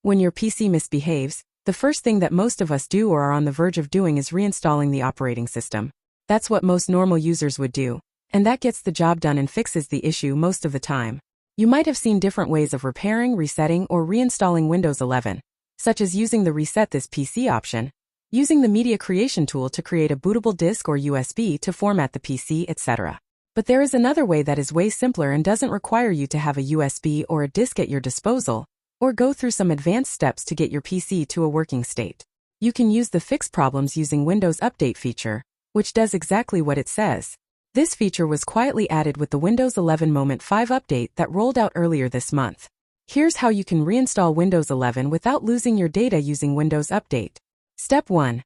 When your PC misbehaves, the first thing that most of us do or are on the verge of doing is reinstalling the operating system. That's what most normal users would do, and that gets the job done and fixes the issue most of the time. You might have seen different ways of repairing, resetting, or reinstalling Windows 11, such as using the Reset This PC option, using the Media Creation tool to create a bootable disk or USB to format the PC, etc. But there is another way that is way simpler and doesn't require you to have a USB or a disk at your disposal, or go through some advanced steps to get your PC to a working state. You can use the Fix Problems using Windows Update feature, which does exactly what it says. This feature was quietly added with the Windows 11 Moment 5 update that rolled out earlier this month. Here's how you can reinstall Windows 11 without losing your data using Windows Update. Step 1.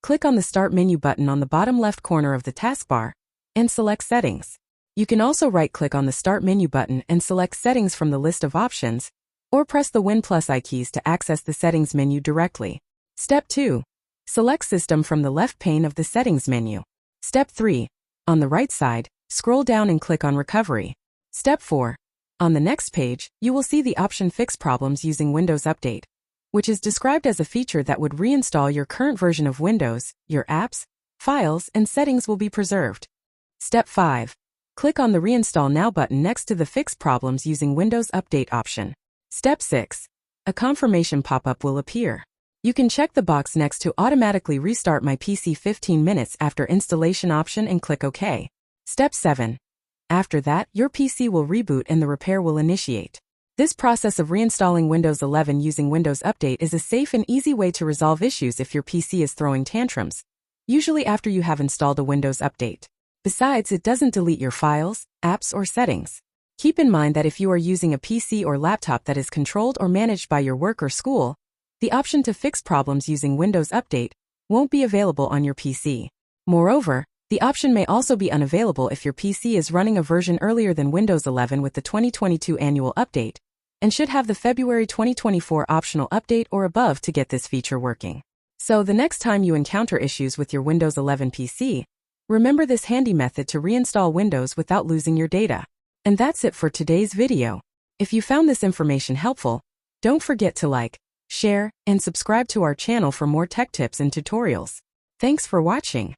Click on the Start menu button on the bottom left corner of the taskbar and select Settings. You can also right-click on the Start menu button and select Settings from the list of options, or press the Win+I keys to access the Settings menu directly. Step 2. Select System from the left pane of the Settings menu. Step 3. On the right side, scroll down and click on Recovery. Step 4. On the next page, you will see the option Fix Problems using Windows Update, which is described as a feature that would reinstall your current version of Windows. Your apps, files, and settings will be preserved. Step 5. Click on the Reinstall Now button next to the Fix Problems using Windows Update option. Step 6. A confirmation pop-up will appear. You can check the box next to Automatically Restart My PC 15 minutes after installation option and click OK. Step 7. After that, your PC will reboot and the repair will initiate. This process of reinstalling Windows 11 using Windows Update is a safe and easy way to resolve issues if your PC is throwing tantrums, usually after you have installed a Windows Update. Besides, it doesn't delete your files, apps, or settings. Keep in mind that if you are using a PC or laptop that is controlled or managed by your work or school, the option to fix problems using Windows Update won't be available on your PC. Moreover, the option may also be unavailable if your PC is running a version earlier than Windows 11 with the 2022 annual update, and should have the February 2024 optional update or above to get this feature working. So the next time you encounter issues with your Windows 11 PC, remember this handy method to reinstall Windows without losing your data. And that's it for today's video. If you found this information helpful, don't forget to like, share, and subscribe to our channel for more tech tips and tutorials. Thanks for watching.